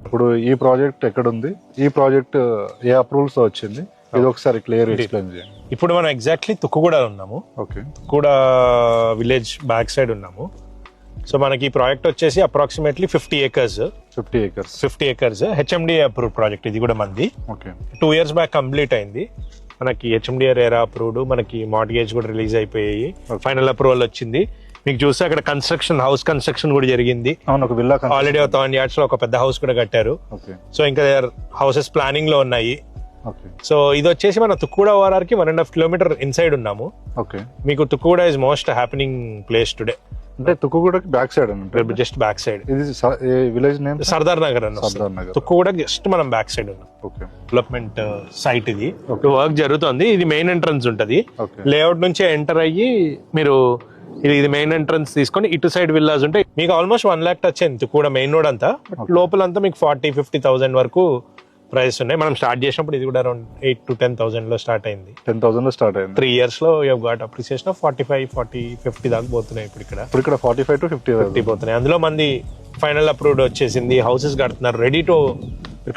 ఇప్పుడు ఈ ప్రాజెక్ట్ ఎక్కడ ఉంది, ఈ ప్రాజెక్ట్ ఏ అప్రూవల్స్ వచ్చింది, ఇది ఒకసారి క్లియర్ ఎక్స్ప్లెయిన్ చేయండి. ఇప్పుడు మనం ఎగ్జాక్ట్లీ తుక్కుగూడ ఉన్నాము. Okay, Tukkuguda village back side ఉన్నాము. సో మనకి ఈ ప్రాజెక్ట్ వచ్చేసి approximately 50 acres. 50 acres HMDA approve project. ఇది కూడా మంది. ఓకే, 2 years బ్యాక్ కంప్లీట్ అయింది. మనకి హెచ్ఎండిఏ రేరా అప్రూవ్డ్, మనకి మార్ట్గేజ్ కూడా రిలీజ్ అయిపోయాయి, ఫైనల్ అప్రూవల్ వచ్చింది. మీకు చూస్తే అక్కడ కన్స్ట్రక్షన్, హౌస్ కన్స్ట్రక్షన్ కూడా జరిగింది. అవును, ఒక విల్లా ఆల్రెడీ 1,000 yards లో ఒక పెద్ద హౌస్ కూడా కట్టారు. సో ఇంకా హౌసెస్ ప్లానింగ్ లో ఉన్నాయి. సో ఇది వచ్చేసి మన తుక్కుగూడ ORR కి 1.5 kilometer ఇన్సైడ్ ఉన్నాము. ఓకే, మీకు Tukkuguda is most happening place today. అంటే తుక్కుగూడకి బ్యాక్ సైడ్ అంటే జస్ట్ బ్యాక్ సైడ్. ఇది విలేజ్ నేమ్ సర్దార్ నగర్ అన్న. తుక్కుగూడ జస్ట్ మనం బ్యాక్ సైడ్ ఉన్నాం. డెవలప్మెంట్ సైట్ ఇది. వర్క్ జరుగుతుంది. ఇది మెయిన్ ఎంట్రన్స్ ఉంటది. లేఅవుట్ నుంచి ఎంటర్ అయ్యి మీరు ఇది మెయిన్ ఎంట్రన్స్ తీసుకొని ఇటు సైడ్ విల్లాస్ ఉంటాయి. మీకు ఆల్మోస్ట్ 1 lakh టచ్ అయింది తుక్కుగూడ మెయిన్ రోడ్ అంతా. లోపలంతా మీకు 40,000-50,000 వరకు ప్రైస్ ఉన్నాయి. మనం స్టార్ట్ చేసినప్పుడు ఇది కూడా అరౌండ్ 8,000 to 10,000 లో స్టార్ట్ అయింది. 10,000 లో స్టార్ట్ అయింది. 3 years లో యూ గాట్ అప్రిసియేషన్ ఆఫ్ 45, 40, 50 దాకా పోతున్నాయి. ఇప్పుడు ఇక్కడ 45 to 50 పోతున్నాయి. అందులో మంది ఫైనల్ అప్రూవ్డ్ వచ్చేసింది. హౌసెస్ కడుతున్నారు, రెడీ టు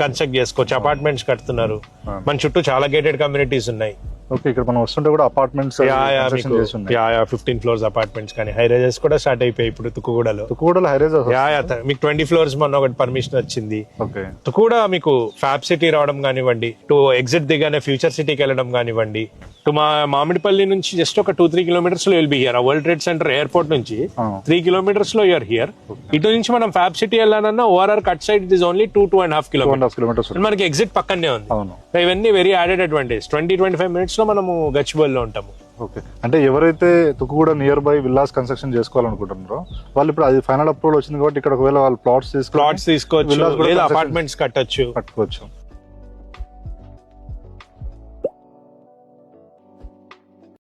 కన్స్ట్రక్ట్ చేసుకోవచ్చు. అపార్ట్మెంట్స్ కడుతున్నారు. మన చుట్టూ చాలా గేటెడ్ కమ్యూనిటీస్ ఉన్నాయి. ఓకే, ఇక్కడ మనం వస్తుంటే కూడా అపార్ట్మెంట్స్ 15 floors అపార్ట్మెంట్స్ కానీ హై రైజెస్ కూడా స్టార్ట్ అయిపోయాయి ఇప్పుడు తుక్కుగూడలో. హై రైజ్ మీకు 20 floors మొన్న ఒకటి పర్మిషన్ వచ్చింది. ఓకే, తుక్కుగూడ మీకు ఫ్యాబ్ సిటీ రావడం కానివ్వండి, టు ఎగ్జిట్ దిగానే ఫ్యూచర్ సిటీకి వెళ్ళడం కానివ్వండి, టు మా మామిడిపల్లి నుంచి జస్ట్ ఒక 2-3 kilometers లో will be here. World trade centre airport నుంచి 3 kilometers లో యూఆర్ హియర్. ఇటు నుంచి మనం ఫ్యాబ్ సిటీ వెళ్ళాలన్నా ORR cut side it is only 2.5 kilometers. మనకి ఎగ్జిట్ పక్కనే ఉంది. ఇవన్నీ వెరీ యాడెడ్ అడ్వాంటేజ్. 20-25 minutes లో మనము గచ్చిబౌలిలో ఉంటాము. ఓకే, అంటే ఎవరైతే Tukkuguda nearby villas construction చేసుకోవాలనుకుంటున్నారో వాళ్ళు ఇప్పుడు అది ఫైనల్ అప్రూవల్ వచ్చింది కాబట్టి ఇక్కడ ఒకవేళ వాళ్ళు ప్లాట్స్ తీసుకోవచ్చు, లేదా అపార్ట్మెంట్స్ కట్టుకోవచ్చు.